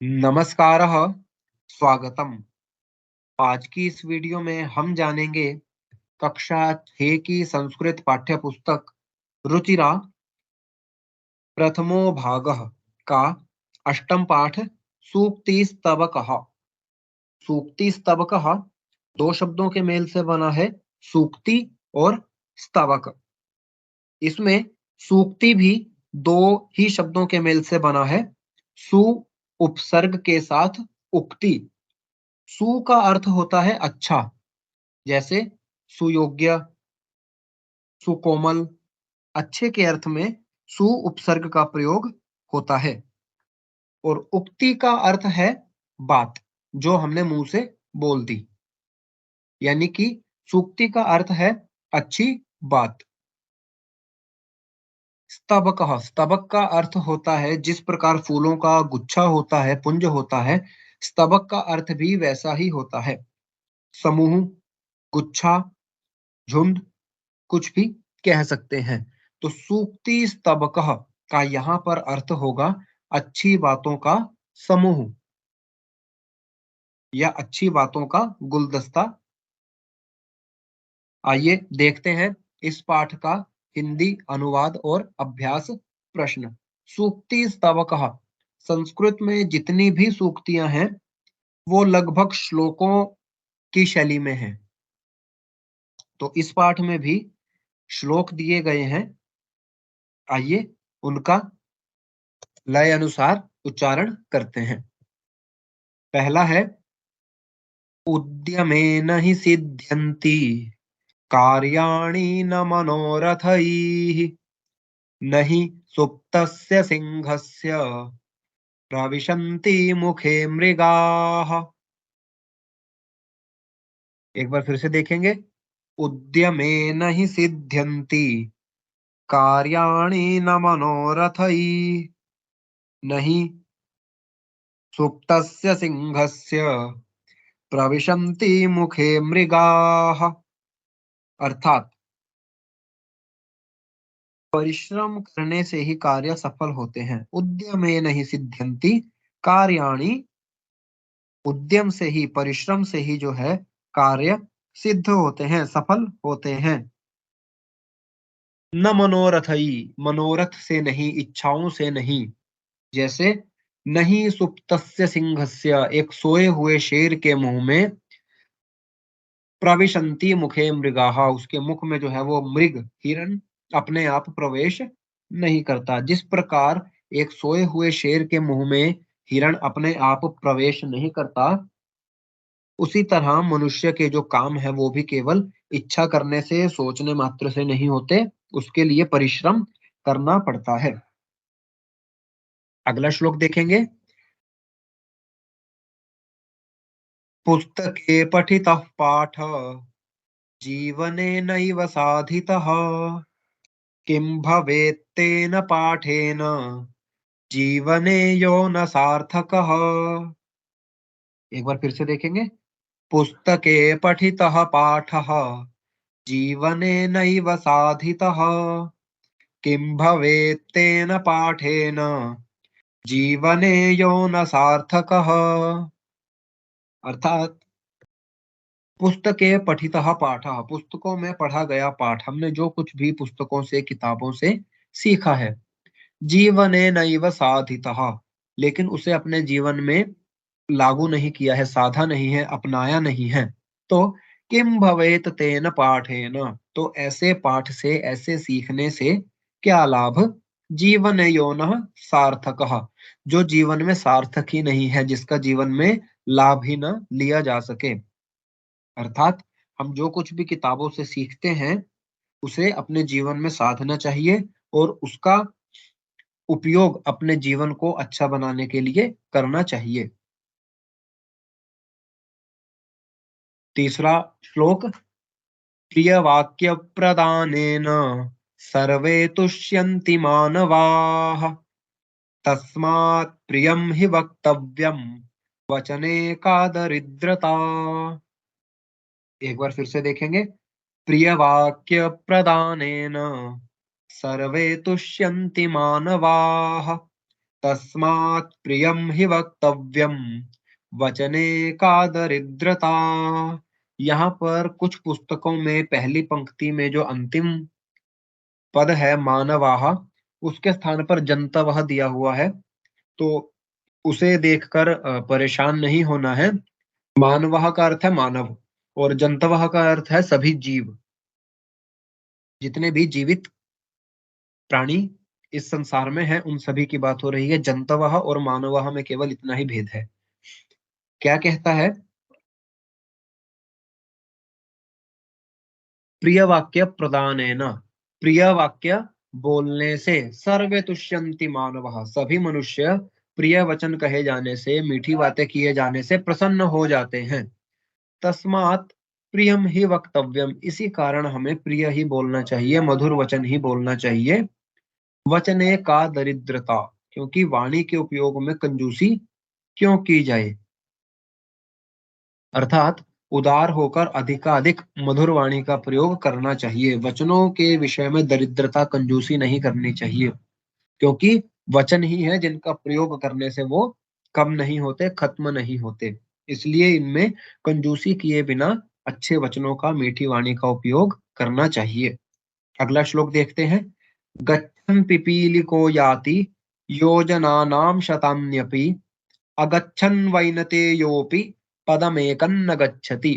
नमस्कारः, स्वागतम। आज की इस वीडियो में हम जानेंगे कक्षा 6 की संस्कृत पाठ्य पुस्तक रुचिरा प्रथमो भागः का अष्टम पाठ सूक्तिस्तवकः। सूक्तिस्तवकः दो शब्दों के मेल से बना है, सूक्ति और स्तवक। इसमें सूक्ति भी दो ही शब्दों के मेल से बना है, सु उपसर्ग के साथ उक्ति। सु का अर्थ होता है अच्छा, जैसे सुयोग्य, सुकोमल। अच्छे के अर्थ में सु उपसर्ग का प्रयोग होता है। और उक्ति का अर्थ है बात, जो हमने मुंह से बोल दी। यानी कि सूक्ति का अर्थ है अच्छी बात। स्तबक, स्तबक का अर्थ होता है जिस प्रकार फूलों का गुच्छा होता है, पुंज होता है, स्तबक का अर्थ भी वैसा ही होता है। समूह, गुच्छा, झुंड, कुछ भी कह सकते हैं। तो सूक्ति स्तबकः का यहाँ पर अर्थ होगा अच्छी बातों का समूह या अच्छी बातों का गुलदस्ता। आइए देखते हैं इस पाठ का हिंदी अनुवाद और अभ्यास प्रश्न। सूक्ति स्तबकः, संस्कृत में जितनी भी सूक्तियां हैं वो लगभग श्लोकों की शैली में हैं। तो इस पाठ में भी श्लोक दिए गए हैं। आइए उनका लय अनुसार उच्चारण करते हैं। पहला है उद्यमेन हि सिद्ध्यन्ति कार्याणि न मनोरथैः न हि सुप्तस्य सिंहस्य प्रविशन्ति मुखे मृगाः। एक बार फिर से देखेंगे। उद्यमेन हि सिद्ध्यन्ति कार्याणि न मनोरथैः न हि सुप्तस्य सिंहस्य प्रविशन्ति मुखे मृगाः। अर्थात परिश्रम करने से ही कार्य सफल होते हैं। उद्यमेन हि सिद्ध्यन्ति कार्याणि, उद्यम से ही, परिश्रम से ही जो है कार्य सिद्ध होते हैं, सफल होते हैं। न मनोरथई, मनोरथ से नहीं, इच्छाओं से नहीं। जैसे नहीं सुप्तस्य सिंहस्य, एक सोए हुए शेर के मुंह में, प्रविशन्ति मुखे मृगाः, उसके मुख में जो है वो मृग, हिरण अपने आप प्रवेश नहीं करता। जिस प्रकार एक सोए हुए शेर के मुंह में हिरण अपने आप प्रवेश नहीं करता, उसी तरह मनुष्य के जो काम है वो भी केवल इच्छा करने से, सोचने मात्र से नहीं होते, उसके लिए परिश्रम करना पड़ता है। अगला श्लोक देखेंगे। पुस्तके पठितः पाठ जीवने नैव साधितः किं भवेत्तेन पाठेन जीवने यो न सार्थकः। एक बार फिर से देखेंगे। पुस्तके पठितः पाठः जीवने नैव साधितः किं भवेत्तेन पाठेन जीवने यो न सार्थकः। अर्थात पुस्तके पठितः पाठः, पुस्तकों में पढ़ा गया पाठ, हमने जो कुछ भी पुस्तकों से, किताबों से सीखा है, जीवने नैव साधितः, लेकिन उसे अपने जीवन में लागू नहीं किया है, साधा नहीं है, अपनाया नहीं है, तो किम भवेत तेन पाठेन, तो ऐसे पाठ से, ऐसे सीखने से क्या लाभ। जीवन योनः सार्थकः, जो जीवन में सार्थक ही नहीं है, जिसका जीवन में लाभ ही न लिया जा सके। अर्थात हम जो कुछ भी किताबों से सीखते हैं उसे अपने जीवन में साधना चाहिए और उसका उपयोग अपने जीवन को अच्छा बनाने के लिए करना चाहिए। तीसरा श्लोक। प्रिय वाक्य प्रदानेन सर्वे तुष्यन्ति मानवाः तस्मात् प्रियं हि वक्तव्यं वचने का दरिद्रता। एक बार फिर से देखेंगे। प्रिय वाक्य प्रदानेन सर्वे तुष्यन्ति मानवाः तस्मात् प्रियम हि वक्तव्यम वचने का दरिद्रता। यहाँ पर कुछ पुस्तकों में पहली पंक्ति में जो अंतिम पद है मानवाह, उसके स्थान पर जंतवः दिया हुआ है, तो उसे देखकर परेशान नहीं होना है। मानवः का अर्थ है मानव और जंतवः का अर्थ है सभी जीव। जितने भी जीवित प्राणी इस संसार में है उन सभी की बात हो रही है। जंतवः और मानवः में केवल इतना ही भेद है। क्या कहता है? प्रिय वाक्य प्रदानेन, प्रिय वाक्य बोलने से, सर्वे तुष्यन्ति मानवः, सभी मनुष्य प्रिय वचन कहे जाने से, मीठी बातें किए जाने से प्रसन्न हो जाते हैं। तस्मात् प्रियम ही वक्तव्यम, इसी कारण हमें प्रिय ही बोलना चाहिए, मधुर वचन ही बोलना चाहिए। वचने का दरिद्रता, क्योंकि वाणी के उपयोग में कंजूसी क्यों की जाए, अर्थात उदार होकर अधिकाधिक मधुर वाणी का प्रयोग करना चाहिए। वचनों के विषय में दरिद्रता कंजूसी नहीं करनी चाहिए, क्योंकि वचन ही है जिनका प्रयोग करने से वो कम नहीं होते, खत्म नहीं होते। इसलिए इनमें कंजूसी किए बिना अच्छे वचनों का, मीठी वाणी का उपयोग करना चाहिए। अगला श्लोक देखते हैं। गच्छन् पिपीलिको याति योजनानां शतान्यपि अगच्छन् वैनतेयोऽपि पदमेकं न गच्छति।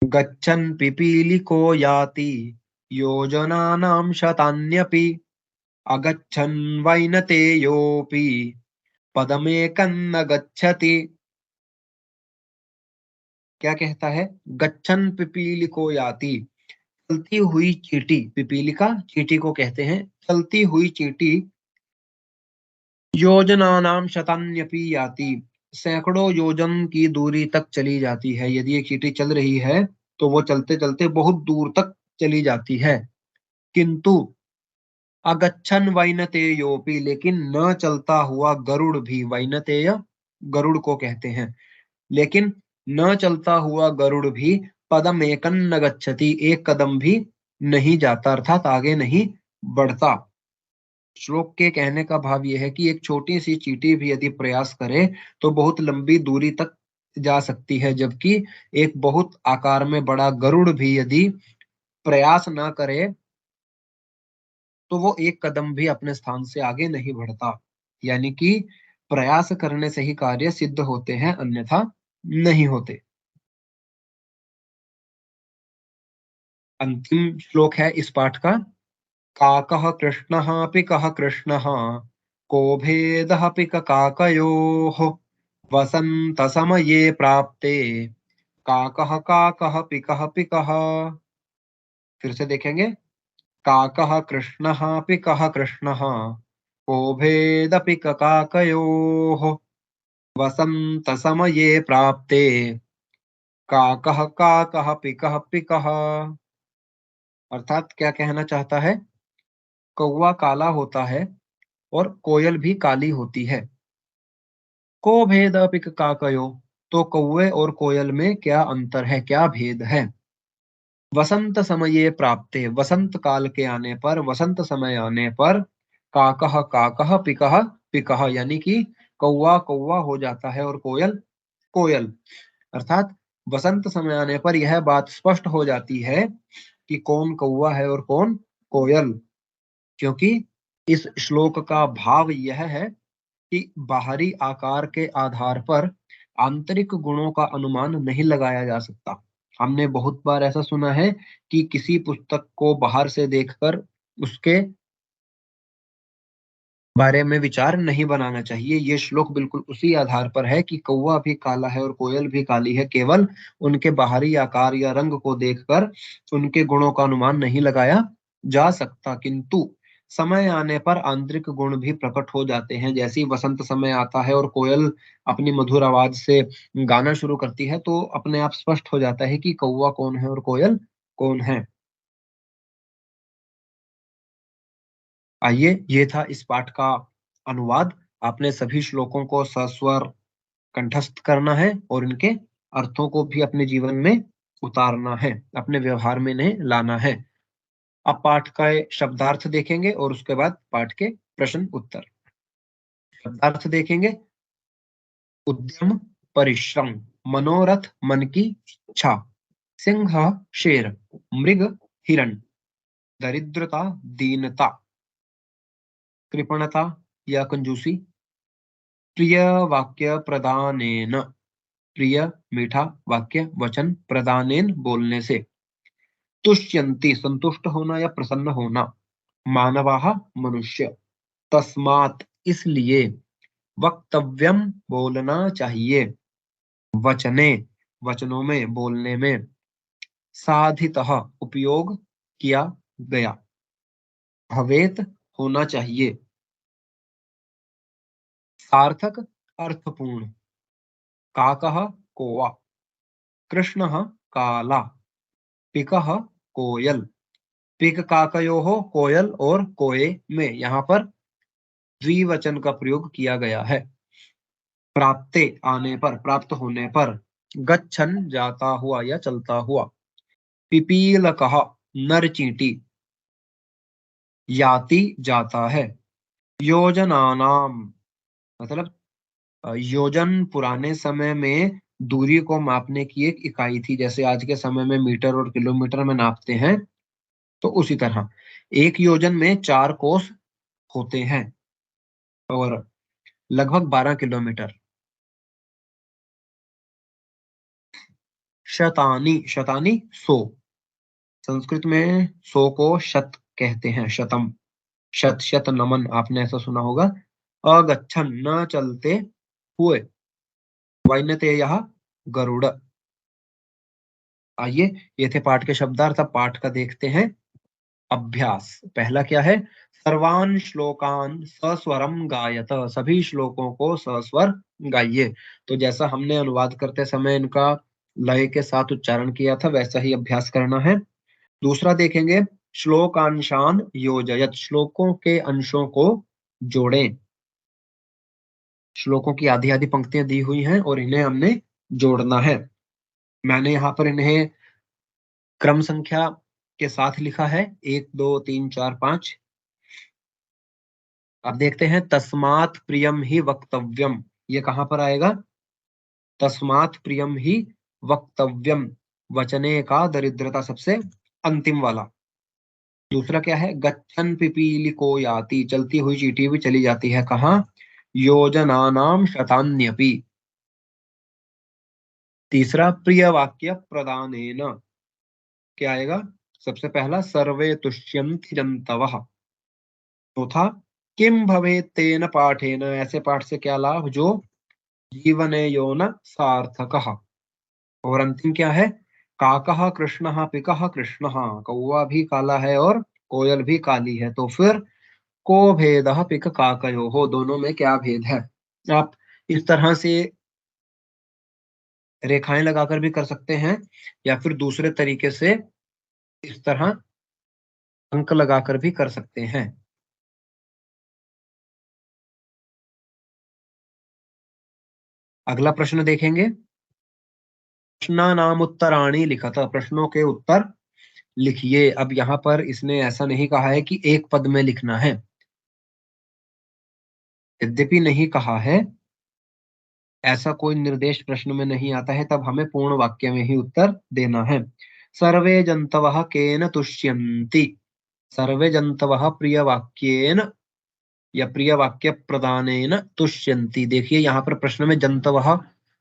गच्छन् पिपीलिको याति योजनानां शतान्यपि अगच्छन् वैनतेयोऽपि पदमेकं न गच्छति। क्या कहता है? गच्छन् पिपीलिको याति, चलती हुई चींटी, पिपीलिका चींटी को कहते हैं, चलती हुई चींटी योजनानां शतान्यपि याति, सैकड़ों योजन की दूरी तक चली जाती है। यदि एक चींटी चल रही है तो वो चलते चलते बहुत दूर तक चली जाती है। किंतु अगच्छन वैनतेयोपि, लेकिन न चलता हुआ गरुड़ भी, वैनतेय गरुड़ को कहते हैं, लेकिन न चलता हुआ गरुड़ भी पदम एकन न गच्छति, एक कदम भी नहीं जाता, अर्थात आगे नहीं बढ़ता। श्लोक के कहने का भाव यह है कि एक छोटी सी चींटी भी यदि प्रयास करे तो बहुत लंबी दूरी तक जा सकती है, जबकि एक बहुत आकार में बड़ा गरुड़ भी यदि प्रयास ना करे तो वो एक कदम भी अपने स्थान से आगे नहीं बढ़ता। यानी कि प्रयास करने से ही कार्य सिद्ध होते हैं, अन्यथा नहीं होते। अंतिम श्लोक है इस पाठ का। काकः कृष्णः पिकः कृष्णः को भेदः पिक काकयोः वसन्तसमये प्राप्ते काकः काकः पिकः पिकः। फिर से देखेंगे। काकः कृष्णः पिकः कृष्णः को भेद पिक काकयोः वसन्तसमये प्राप्ते काकः काकः पिकः पिकः। अर्थात क्या कहना चाहता है? कौवा काला होता है और कोयल भी काली होती है। को भेद पिक काकयो, तो कौवे और कोयल में क्या अंतर है, क्या भेद है? वसंत समये प्राप्ते, वसंत काल के आने पर, वसंत समय आने पर, काकह काकह पिकह पिकह, यानी कि कौवा कौवा हो जाता है और कोयल कोयल। अर्थात वसंत समय आने पर यह बात स्पष्ट हो जाती है कि कौन कौवा है और कौन कोयल, क्योंकि इस श्लोक का भाव यह है कि बाहरी आकार के आधार पर आंतरिक गुणों का अनुमान नहीं लगाया जा सकता। हमने बहुत बार ऐसा सुना है कि किसी पुस्तक को बाहर से देखकर उसके बारे में विचार नहीं बनाना चाहिए। ये श्लोक बिल्कुल उसी आधार पर है कि कौवा भी काला है और कोयल भी काली है, केवल उनके बाहरी आकार या रंग को देखकर उनके गुणों का अनुमान नहीं लगाया जा सकता। किंतु समय आने पर आंतरिक गुण भी प्रकट हो जाते हैं। जैसे ही वसंत समय आता है और कोयल अपनी मधुर आवाज से गाना शुरू करती है तो अपने आप स्पष्ट हो जाता है कि कौवा कौन है और कोयल कौन है। आइए, ये था इस पाठ का अनुवाद। आपने सभी श्लोकों को सस्वर कंठस्थ करना है और इनके अर्थों को भी अपने जीवन में उतारना है, अपने व्यवहार में इन्हें लाना है। अब पाठ का शब्दार्थ देखेंगे और उसके बाद पाठ के प्रश्न उत्तर। शब्दार्थ देखेंगे। उद्यम परिश्रम, मनोरथ मन की इच्छा, सिंह शेर, मृग हिरण, दरिद्रता दीनता, कृपणता या कंजूसी, प्रिय वाक्य प्रदानेन, प्रिय मीठा वाक्य वचन प्रदानेन बोलने से, तुष्यन्ति संतुष्ट होना या प्रसन्न होना, मानवाः मनुष्य, तस्मात् इसलिए, वक्तव्यम बोलना चाहिए, वचने वचनों में बोलने में, साधितः उपयोग किया गया, भवेत होना चाहिए, सार्थक अर्थपूर्ण, काकः कौवा, कृष्णः काला, पिकः कोयल, पिक काकयोः कोयल और कोए में यहाँ पर द्विवचन का प्रयोग किया गया है। प्राप्ते आने पर, प्राप्त होने पर, गच्छन जाता हुआ या चलता हुआ, पिपीलकः नर चींटी, याति जाता है, योजनानाम मतलब योजन पुराने समय में दूरी को मापने की एक इकाई थी, जैसे आज के समय में मीटर और किलोमीटर में नापते हैं, तो उसी तरह एक योजन में 4 कोस होते हैं और लगभग 12 किलोमीटर। शतानी, शतानी 100, संस्कृत में 100 को शत कहते हैं, शतम, शत शत नमन, आपने ऐसा सुना होगा। अगच्छन न चलते हुए, वैनतेयः गरुड़। आइए, ये थे पाठ के शब्दार्थ। अब पाठ का देखते हैं अभ्यास। पहला क्या है? सर्वान श्लोकान सस्वरम गायत, सभी श्लोकों को सस्वर गाइए। तो जैसा हमने अनुवाद करते समय इनका लय के साथ उच्चारण किया था, वैसा ही अभ्यास करना है। दूसरा देखेंगे, श्लोकांशान योजयत, श्लोकों के अंशों को जोड़ें। श्लोकों की आधी आधी पंक्तियां दी हुई हैं और इन्हें हमने जोड़ना है। मैंने यहाँ पर इन्हें क्रम संख्या के साथ लिखा है, 1 2 3 4 5। अब देखते हैं, तस्मात् प्रियम ही वक्तव्यम, ये कहां पर आएगा? तस्मात् प्रियम ही वक्तव्यम, वचने का दरिद्रता सबसे अंतिम वाला। दूसरा क्या है? गच्छन पिपीलिको याति, चलती हुई चींटी भी चली जाती है, कहाँ? योजनानाम शतान्यपि। तीसरा, प्रिय वाक्य प्रदानेन, क्या आएगा? सबसे पहला, सर्वे तुष्यन्ति जन्तवः। चौथा, किम भवेत् तेन पाठेन, ऐसे पाठ से क्या लाभ जो जीवने यो न सार्थकः। और अंतिम क्या है? काकः कृष्णः पिकः कृष्णः, कौवा भी काला है और कोयल भी काली है, तो फिर को भेदः पिक काकयोः, दोनों में क्या भेद है? आप इस तरह से रेखाएं लगाकर भी कर सकते हैं, या फिर दूसरे तरीके से इस तरह अंक लगाकर भी कर सकते हैं। अगला प्रश्न देखेंगे, प्रश्नानाम उत्तराणि लिखत, प्रश्नों के उत्तर लिखिए। अब यहाँ पर इसने ऐसा नहीं कहा है कि एक पद में लिखना है, यद्यपि नहीं कहा है, ऐसा कोई निर्देश प्रश्न में नहीं आता है, तब हमें पूर्ण वाक्य में ही उत्तर देना है। सर्वे जंतवः केन तुष्यन्ति, सर्वे जंतवः प्रिय वाक्येन या प्रिय वाक्य प्रदानेन तुष्यन्ति। देखिए यहाँ पर प्रश्न में जंतवः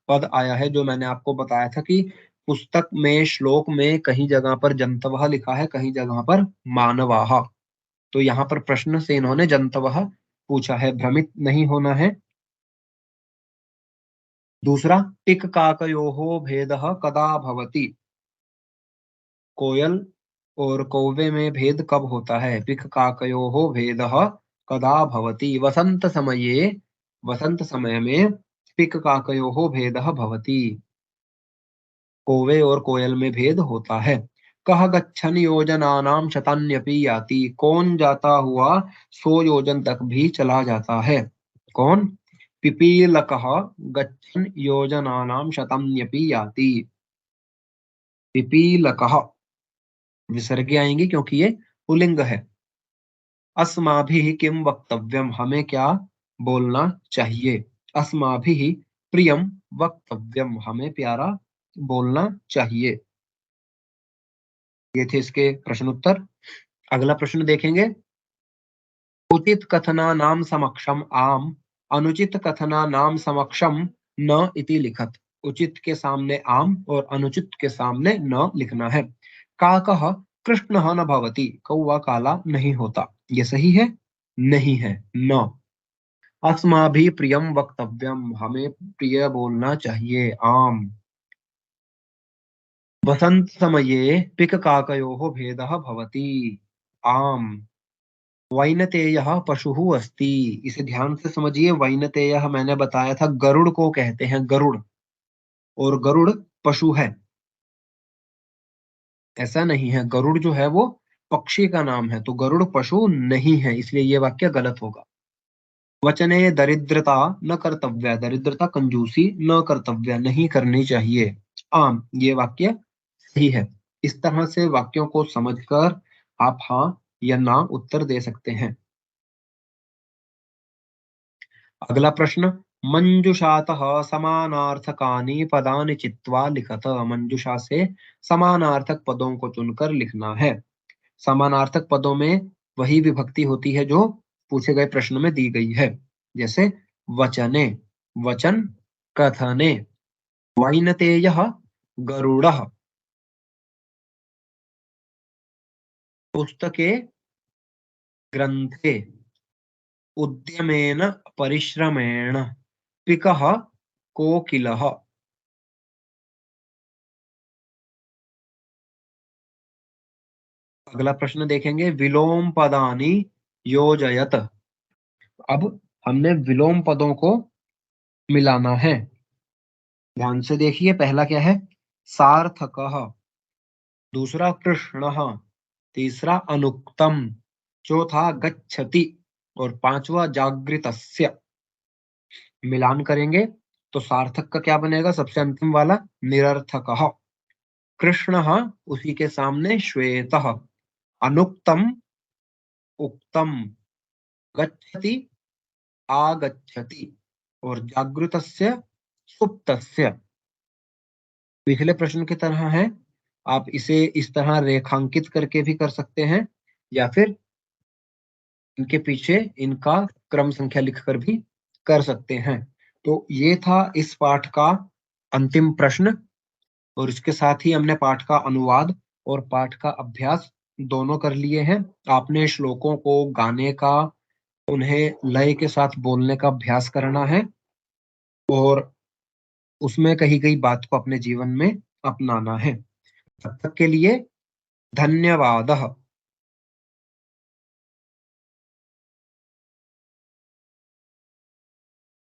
पद आया है, जो मैंने आपको बताया था कि पुस्तक में श्लोक में कहीं जगह पर जंतवः लिखा है, कहीं जगह पर मानवाः। तो यहाँ पर प्रश्न से इन्होंने जंतवः पूछा है, भ्रमित नहीं होना है। दूसरा, टिक काकयोः भेदः कदा भवति, कोयल और कौवे में भेद कब होता है? पिक काकयोः भेदः कदा भवति, वसंत समये, वसंत समय में पिक काकयोः भेदः भवति, कौवे और कोयल में भेद होता है। कह गच्छन योजनानाम शतान्यपि याति, कौन जाता हुआ 100 योजन तक भी चला जाता है? कौन? पिपीलकः गच्छन योजनानाम शतान्यपि याति, पिपीलकः विसर्ग आएंगे क्योंकि ये पुल्लिंग है। अस्माभिः किं वक्तव्यम, हमें क्या बोलना चाहिए। अस्माभिः प्रियम वक्तव्यम, हमें प्यारा बोलना चाहिए। ये थे इसके प्रश्न उत्तर। अगला प्रश्न देखेंगे। उचित कथनानां समक्षम आम, अनुचित कथनानां समक्षम न इति लिखत। उचित के सामने आम और अनुचित के सामने न लिखना है। काकः कृष्णः न भवति, कौवा काला नहीं होता। ये सही है? नहीं है, न। अस्माभिः प्रियम वक्तव्यम, हमें प्रिय बोलना चाहिए, आम। वसंत समये पिककाकयोः भेदः भवति, आम। वैनतेयः पशुः अस्ति, इसे ध्यान से समझिए। वैनतेयः मैंने बताया था गरुड़ को कहते हैं, गरुड़, और गरुड़ पशु है, ऐसा नहीं है। गरुड़ जो है वो पक्षी का नाम है, तो गरुड़ पशु नहीं है, इसलिए ये वाक्य गलत होगा। वचने दरिद्रता न कर्तव्य, दरिद्रता कंजूसी न कर्तव्य, नहीं करनी चाहिए, आम। ये वाक्य सही है। इस तरह से वाक्यों को समझकर आप हाँ या ना उत्तर दे सकते हैं। अगला प्रश्न। मंजुषातः समानार्थकानि पदानि चित्वा लिखत, मंजुषा से समानार्थक पदों को चुनकर लिखना है। समानार्थक पदों में वही विभक्ति होती है जो पूछे गए प्रश्न में दी गई है, जैसे वचने, वचन, कथने, वैनतेयः, गरुड़ः, पुस्तके, ग्रंथे, उद्यमेन परिश्रमेण, पिकः, कोकिलः। अगला प्रश्न देखेंगे। विलोम पदानि योजयत, अब हमने विलोम पदों को मिलाना है। ध्यान से देखिए, पहला क्या है? सार्थकः, दूसरा कृष्णः, तीसरा अनुक्तम, चौथा गच्छति, और पांचवा जागृतस्य। मिलान करेंगे तो सार्थक का क्या बनेगा? सबसे अंतिम वाला, निरर्थकः। कृष्णः, उसी के सामने श्वेतः। अनुक्तम, उक्तम। गच्छति, आगच्छति। और जागृतस्य, सुप्तस्य। पिछले प्रश्न की तरह है, आप इसे इस तरह रेखांकित करके भी कर सकते हैं, या फिर इनके पीछे इनका क्रम संख्या लिखकर भी कर सकते हैं। तो ये था इस पाठ का अंतिम प्रश्न, और इसके साथ ही हमने पाठ का अनुवाद और पाठ का अभ्यास दोनों कर लिए हैं। आपने श्लोकों को गाने का, उन्हें लय के साथ बोलने का अभ्यास करना है, और उसमें कही गई बात को अपने जीवन में अपनाना है। तब तक के लिए धन्यवाद।